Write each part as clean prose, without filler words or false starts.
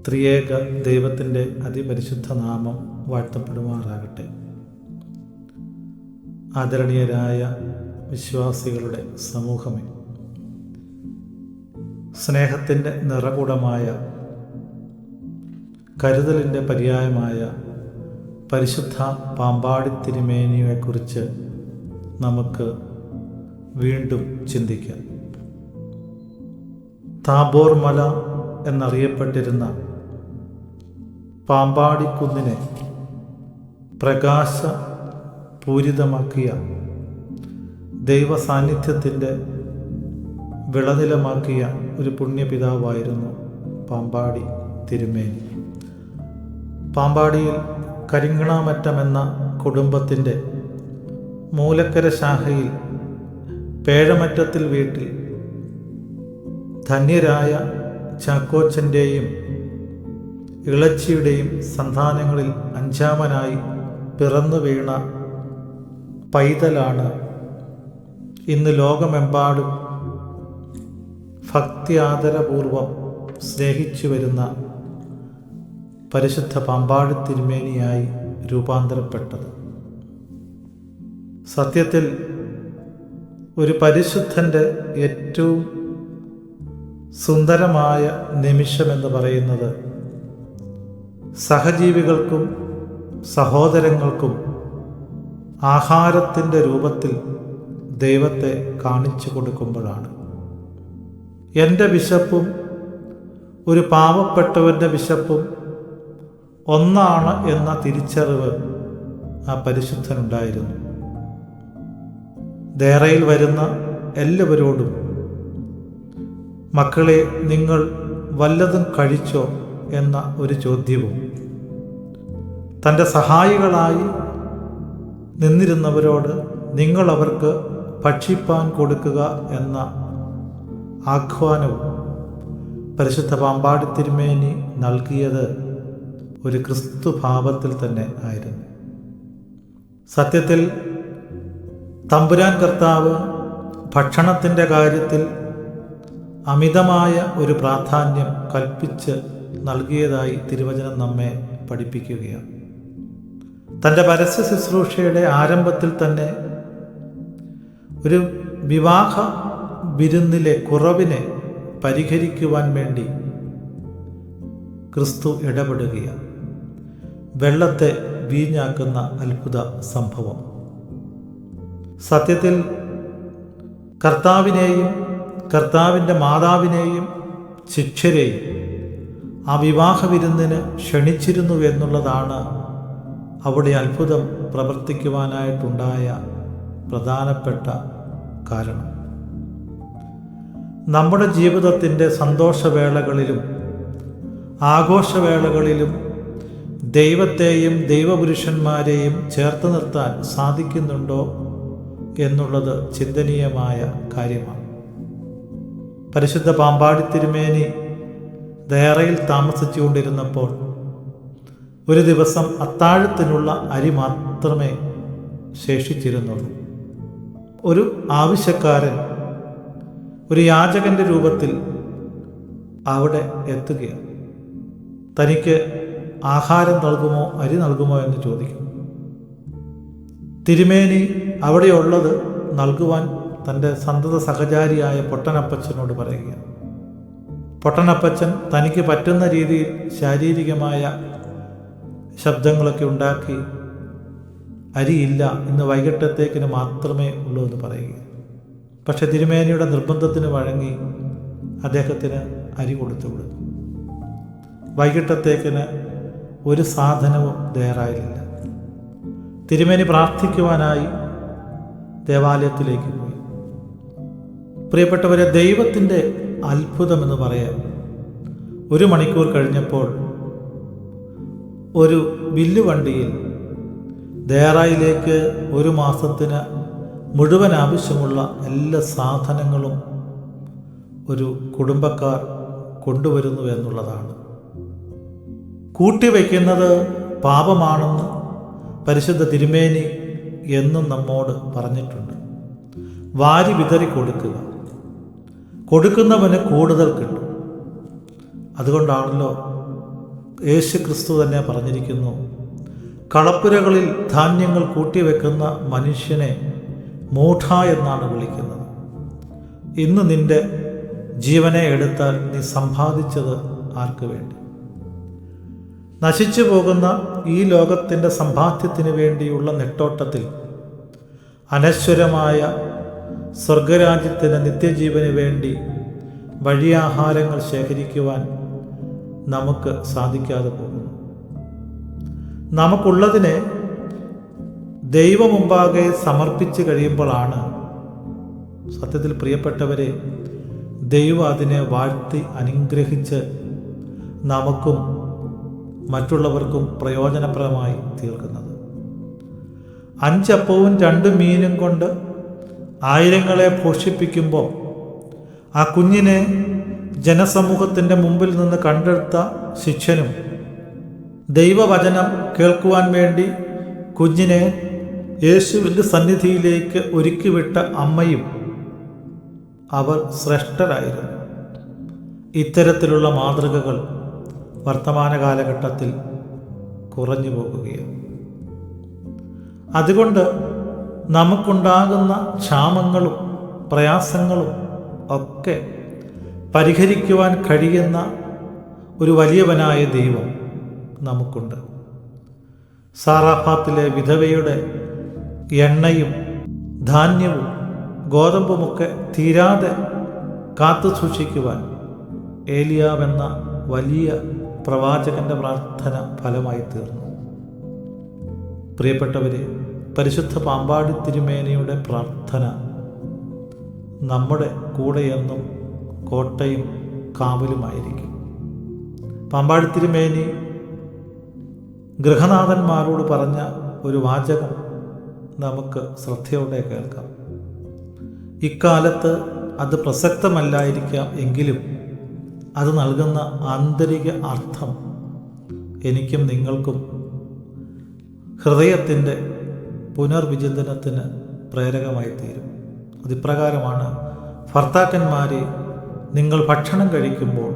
ത്രിയേക ദൈവത്തിൻ്റെ അതിപരിശുദ്ധ നാമം വാഴ്ത്തപ്പെടുമാറാകട്ടെ. ആദരണീയരായ വിശ്വാസികളുടെ സമൂഹമേ, സ്നേഹത്തിൻ്റെ നിറകുടമായ, കരുതലിൻ്റെ പര്യായമായ പരിശുദ്ധ പാമ്പാടി തിരുമേനിയെക്കുറിച്ച് നമുക്ക് വീണ്ടും ചിന്തിക്കാം. താബോർ മല എന്നറിയപ്പെട്ടിരുന്ന പാമ്പാടിക്കുന്നിനെ പ്രകാശപൂരിതമാക്കിയ ദൈവസാന്നിധ്യത്തിൻ്റെ വിളനിലമാക്കിയ ഒരു പുണ്യപിതാവായിരുന്നു പാമ്പാടി തിരുമേനി. പാമ്പാടിയിൽ കരിങ്ങണാമറ്റമെന്ന കുടുംബത്തിൻ്റെ മൂലക്കര ശാഖയിൽ പേഴമറ്റത്തിൽ വീട്ടിൽ ധന്യരായ ചാക്കോച്ചൻ്റെയും ഇളച്ചിയുടെയും സന്താനങ്ങളിൽ അഞ്ചാമനായി പിറന്നു വീണ പൈതലാണ് ഇന്ന് ലോകമെമ്പാടും ഭക്തി ആദരപൂർവം സ്നേഹിച്ചു വരുന്ന പരിശുദ്ധ പാമ്പാടി തിരുമേനിയായി രൂപാന്തരപ്പെട്ടത്. സത്യത്തിൽ ഒരു പരിശുദ്ധൻ്റെ ഏറ്റവും സുന്ദരമായ നിമിഷമെന്ന് പറയുന്നത് സഹജീവികൾക്കും സഹോദരങ്ങൾക്കും ആഹാരത്തിൻ്റെ രൂപത്തിൽ ദൈവത്തെ കാണിച്ചു കൊടുക്കുമ്പോഴാണ്. എൻ്റെ വിശപ്പും ഒരു പാവപ്പെട്ടവൻ്റെ വിശപ്പും ഒന്നാണ് എന്ന തിരിച്ചറിവ് ആ പരിശുദ്ധനുണ്ടായിരുന്നു. ദേറയിൽ വരുന്ന എല്ലാവരോടും, മക്കളെ, നിങ്ങൾ വല്ലതും കഴിച്ചോ എന്ന ഒരു ചോദ്യവും, തൻ്റെ സഹായികളായി നിന്നിരുന്നവരോട് നിങ്ങൾ അവർക്ക് ഭക്ഷിപ്പാൻ കൊടുക്കുക എന്ന ആഹ്വാനവും പരിശുദ്ധ പാമ്പാടി തിരുമേനി നൽകിയത് ഒരു ക്രിസ്തുഭാവത്തിൽ തന്നെ ആയിരുന്നു. സത്യത്തിൽ തമ്പുരാൻ കർത്താവ് ഭക്ഷണത്തിൻ്റെ കാര്യത്തിൽ അമിതമായ ഒരു പ്രാധാന്യം കൽപ്പിച്ച് നൽകിയതായി തിരുവചനം നമ്മെ പഠിപ്പിക്കുകയാണ്. തൻ്റെ പരസ്യ ശുശ്രൂഷയുടെ ആരംഭത്തിൽ തന്നെ ഒരു വിവാഹ വിരുന്നിലെ കുറവിനെ പരിഹരിക്കുവാൻ വേണ്ടി ക്രിസ്തു ഇടപെടുകയാണ്. വെള്ളത്തെ വീഞ്ഞാക്കുന്ന അത്ഭുത സംഭവം. സത്യത്തിൽ കർത്താവിനെയും കർത്താവിൻ്റെ മാതാവിനെയും ശിഷ്യരെയും ആ വിവാഹ വിരുന്നിന് ക്ഷണിച്ചിരുന്നു എന്നുള്ളതാണ് അവിടെ അത്ഭുതം പ്രവർത്തിക്കുവാനായിട്ടുണ്ടായ പ്രധാനപ്പെട്ട കാരണം. നമ്മുടെ ജീവിതത്തിൻ്റെ സന്തോഷവേളകളിലും ആഘോഷവേളകളിലും ദൈവത്തെയും ദൈവപുരുഷന്മാരെയും ചേർത്ത് നിർത്താൻ സാധിക്കുന്നുണ്ടോ എന്നുള്ളത് ചിന്തനീയമായ കാര്യമാണ്. പരിശുദ്ധ പാമ്പാടി തിരുമേനി ദേറയിൽ താമസിച്ചുകൊണ്ടിരുന്നപ്പോൾ ഒരു ദിവസം അത്താഴത്തിനുള്ള അരി മാത്രമേ ശേഷിച്ചിരുന്നുള്ളൂ. ഒരു ആവശ്യക്കാരൻ ഒരു യാചകന്റെ രൂപത്തിൽ അവിടെ എത്തുകയാണ്. തനിക്ക് ആഹാരം നൽകുമോ, അരി നൽകുമോ എന്ന് ചോദിക്കും. തിരുമേനി അവിടെയുള്ളത് നൽകുവാൻ തൻ്റെ സന്തത സഹചാരിയായ പൊട്ടനപ്പച്ചനോട് പറയുകയാണ്. പൊട്ടനപ്പച്ചൻ തനിക്ക് പറ്റുന്ന രീതിയിൽ ശാരീരികമായ ശബ്ദങ്ങളൊക്കെ ഉണ്ടാക്കി, അരിയില്ല, ഇന്ന് വൈകിട്ടത്തേക്കിന് മാത്രമേ ഉള്ളൂ എന്ന് പറയുക. പക്ഷെ തിരുമേനിയുടെ നിർബന്ധത്തിന് വഴങ്ങി അദ്ദേഹത്തിന് അരി കൊടുത്തു വിടുന്നു. വൈകിട്ടത്തേക്കിന് ഒരു സാധനവും തയ്യാറായില്ല. തിരുമേനി പ്രാർത്ഥിക്കുവാനായി ദേവാലയത്തിലേക്ക് പോയി. പ്രിയപ്പെട്ടവരെ, ദൈവത്തിൻ്റെ അത്ഭുതമെന്ന് പറയാം. 1 മണിക്കൂർ കഴിഞ്ഞപ്പോൾ ഒരു വില്ലുവണ്ടിയിൽ ദേറായിലേക്ക് 1 മാസത്തിന് മുഴുവൻ ആവശ്യമുള്ള എല്ലാ സാധനങ്ങളും ഒരു കുടുംബക്കാർ കൊണ്ടുവരുന്നു എന്നുള്ളതാണ്. കൂട്ടിവയ്ക്കുന്നത് പാപമാണെന്ന് പരിശുദ്ധ തിരുമേനി എന്നും നമ്മോട് പറഞ്ഞിട്ടുണ്ട്. വാരി വിതറി കൊടുക്കുക, കൊടുക്കുന്നവന് കൂടുതൽ കിട്ടും. അതുകൊണ്ടാണല്ലോ യേശു ക്രിസ്തു തന്നെ പറഞ്ഞിരിക്കുന്നു, കളപ്പുരകളിൽ ധാന്യങ്ങൾ കൂട്ടിവെക്കുന്ന മനുഷ്യനെ മൂഢ എന്നാണ് വിളിക്കുന്നത്. ഇന്ന് നിന്റെ ജീവനെ എടുത്താൽ നീ സമ്പാദിച്ചത് ആർക്ക് വേണ്ടി? നശിച്ചു പോകുന്ന ഈ ലോകത്തിൻ്റെ സമ്പാദ്യത്തിന് വേണ്ടിയുള്ള നെട്ടോട്ടത്തിൽ അനശ്വരമായ സ്വർഗരാജ്യത്തിൻ്റെ നിത്യജീവന് വേണ്ടി വഴിയാഹാരങ്ങൾ ശേഖരിക്കുവാൻ നമുക്ക് സാധിക്കാതെ പോകുന്നു. നമുക്കുള്ളതിനെ ദൈവമുമ്പാകെ സമർപ്പിച്ച് കഴിയുമ്പോഴാണ് സത്യത്തിൽ പ്രിയപ്പെട്ടവരെ ദൈവം അതിനെ വാഴ്ത്തി അനുഗ്രഹിച്ച് നമുക്കും മറ്റുള്ളവർക്കും പ്രയോജനപ്രദമായി തീർക്കുന്നത്. 5 അപ്പവും 2 മീനും കൊണ്ട് ആയിരങ്ങളെ പോഷിപ്പിക്കുമ്പോൾ ആ കുഞ്ഞിനെ ജനസമൂഹത്തിൻ്റെ മുമ്പിൽ നിന്ന് കണ്ടെടുത്ത ശിഷ്യനും ദൈവവചനം കേൾക്കുവാൻ വേണ്ടി കുഞ്ഞിനെ യേശുവിൻ്റെ സന്നിധിയിലേക്ക് ഒരുക്കിവിട്ട അമ്മയും അവർ ശ്രേഷ്ഠരായിരുന്നു. ഇത്തരത്തിലുള്ള മാതൃകകൾ വർത്തമാന കാലഘട്ടത്തിൽ കുറഞ്ഞു പോകുകയാണ്. അതുകൊണ്ട് നമുക്കുണ്ടാകുന്ന ക്ഷാമങ്ങളും പ്രയാസങ്ങളും ഒക്കെ പരിഹരിക്കുവാൻ കഴിയുന്ന ഒരു വലിയവനായ ദൈവം നമുക്കുണ്ട്. സാറാഫാത്തിലെ വിധവയുടെ എണ്ണയും ധാന്യവും ഗോതമ്പുമൊക്കെ തീരാതെ കാത്തു സൂക്ഷിക്കുവാൻ ഏലിയാവെന്ന വലിയ പ്രവാചകന്റെ പ്രാർത്ഥന ഫലമായി തീർന്നു. പ്രിയപ്പെട്ടവരെ, പരിശുദ്ധ പാമ്പാടി തിരുമേനിയുടെ പ്രാർത്ഥന നമ്മുടെ കൂടെയെന്നും കോട്ടയും കാവലുമായിരിക്കും. പാമ്പാടി തിരുമേനി ഗൃഹനാഥന്മാരോട് പറഞ്ഞ ഒരു വാചകം നമുക്ക് ശ്രദ്ധയോടെ കേൾക്കാം. ഇക്കാലത്ത് അത് പ്രസക്തമല്ലായിരിക്കാം, എങ്കിലും അത് നൽകുന്ന ആന്തരിക അർത്ഥം എനിക്കും നിങ്ങൾക്കും ഹൃദയത്തിൻ്റെ പുനർവിചിന്തനത്തിന് പ്രേരകമായി തീരും. അതിപ്രകാരമാണ്: ഭർത്താക്കന്മാരെ, നിങ്ങൾ ഭക്ഷണം കഴിക്കുമ്പോൾ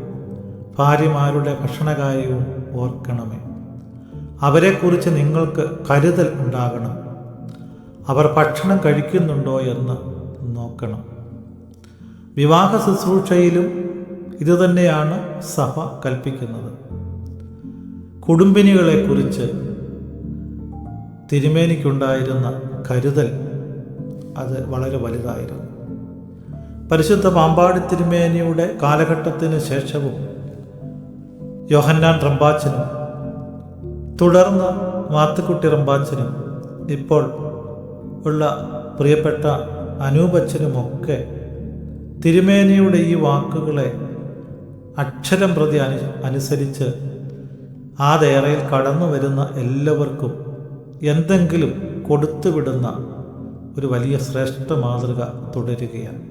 ഭാര്യമാരുടെ ഭക്ഷണകാര്യവും ഓർക്കണമേ. അവരെക്കുറിച്ച് നിങ്ങൾക്ക് കരുതൽ ഉണ്ടാകണം. അവർ ഭക്ഷണം കഴിക്കുന്നുണ്ടോ എന്ന് നോക്കണം. വിവാഹ ശുശ്രൂഷയിലും ഇതുതന്നെയാണ് സഭ കൽപ്പിക്കുന്നത്. കുടുംബിനികളെക്കുറിച്ച് തിരുമേനിക്കുണ്ടായിരുന്ന കരുതൽ അത് വളരെ വലുതായിരുന്നു. പരിശുദ്ധ പാമ്പാടി തിരുമേനിയുടെ കാലഘട്ടത്തിന് ശേഷവും യോഹന്നാൻ റമ്പാച്ചനും തുടർന്ന് മാത്തുക്കുട്ടി റമ്പാച്ചനും ഇപ്പോൾ ഉള്ള പ്രിയപ്പെട്ട അനൂപച്ചനുമൊക്കെ തിരുമേനിയുടെ ഈ വാക്കുകളെ അക്ഷരം പ്രതി അനുസരിച്ച് ആ ദേറയിൽ കടന്നു വരുന്ന എല്ലാവർക്കും എന്തെങ്കിലും കൊടുത്തുവിടുന്ന ഒരു വലിയ ശ്രേഷ്ഠ മാതൃക തുടരുകയാണ്.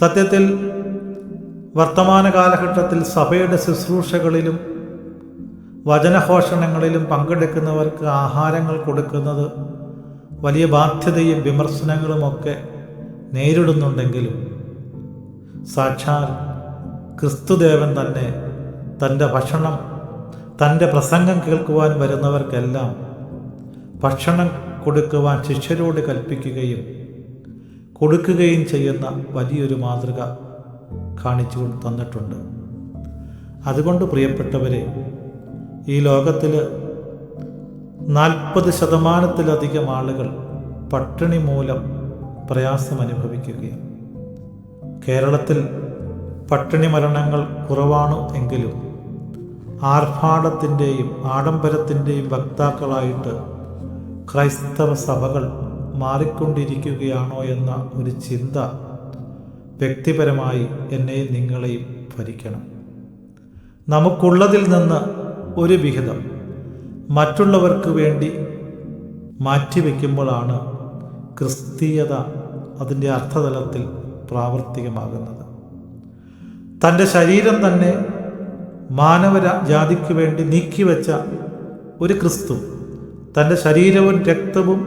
സത്യത്തിൽ വർത്തമാന കാലഘട്ടത്തിൽ സഭയുടെ ശുശ്രൂഷകളിലും വചനഘോഷണങ്ങളിലും പങ്കെടുക്കുന്നവർക്ക് ആഹാരങ്ങൾ കൊടുക്കുന്നത് വലിയ ബാധ്യതയും വിമർശനങ്ങളുമൊക്കെ നേരിടുന്നുണ്ടെങ്കിലും സാക്ഷാൽ ക്രിസ്തുദേവൻ തന്നെ തൻ്റെ പ്രസംഗം കേൾക്കുവാൻ വരുന്നവർക്കെല്ലാം ഭക്ഷണം കൊടുക്കുവാൻ ശിഷ്യരോട് കൽപ്പിക്കുകയും കൊടുക്കുകയും ചെയ്യുന്ന വലിയൊരു മാതൃക കാണിച്ചു തന്നിട്ടുണ്ട്. അതുകൊണ്ട് പ്രിയപ്പെട്ടവരെ, ഈ ലോകത്തിൽ 40% ആളുകൾ പട്ടിണി മൂലം പ്രയാസം അനുഭവിക്കുകയാണ്. കേരളത്തിൽ പട്ടിണി മരണങ്ങൾ കുറവാണ് എങ്കിലും ആർഭാടത്തിൻ്റെയും ആഡംബരത്തിൻ്റെയും വക്താക്കളായിട്ട് ക്രൈസ്തവ സഭകൾ മാറിക്കൊണ്ടിരിക്കുകയാണോ എന്ന ഒരു ചിന്ത വ്യക്തിപരമായി എന്നെയും നിങ്ങളെയും ഭരിക്കണം. നമുക്കുള്ളതിൽ നിന്ന് ഒരു വിഹിതം മറ്റുള്ളവർക്ക് വേണ്ടി മാറ്റിവെക്കുമ്പോഴാണ് ക്രിസ്തീയത അതിൻ്റെ അർത്ഥതലത്തിൽ പ്രാവർത്തികമാകുന്നത്. തൻ്റെ ശരീരം തന്നെ മാനവജാതിക്ക് വേണ്ടി നീക്കിവെച്ച ഒരു ക്രിസ്തു, തൻ്റെ ശരീരവും രക്തവും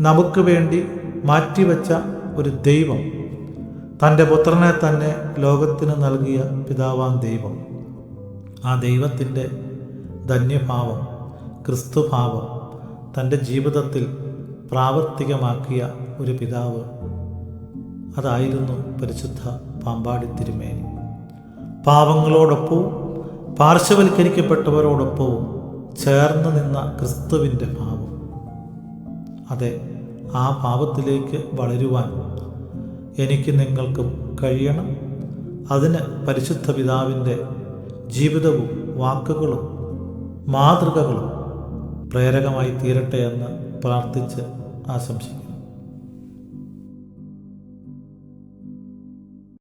നമുക്ക് വേണ്ടി മാറ്റിവെച്ച ഒരു ദൈവം, തൻ്റെ പുത്രനെ തന്നെ ലോകത്തിന് നൽകിയ പിതാവാം ദൈവം, ആ ദൈവത്തിൻ്റെ ധന്യഭാവം, ക്രിസ്തുഭാവം തൻ്റെ ജീവിതത്തിൽ പ്രാവർത്തികമാക്കിയ ഒരു പിതാവ് അതായിരുന്നു പരിശുദ്ധ പാമ്പാടി തിരുമേനി. പാവങ്ങളോടൊപ്പവും പാർശ്വവൽക്കരിക്കപ്പെട്ടവരോടൊപ്പവും ചേർന്ന് നിന്ന ക്രിസ്തുവിൻ്റെ ഭാവം. അതെ, ആ ഭാവത്തിലേക്ക് വളരുവാൻ എനിക്ക് നിങ്ങൾക്കും കഴിയണം. അതിന് പരിശുദ്ധ പിതാവിൻ്റെ ജീവിതവും വാക്കുകളും മാതൃകകളും പ്രേരകമായി തീരട്ടെ എന്ന് പ്രാർത്ഥിച്ച് ആശംസിക്കുന്നു.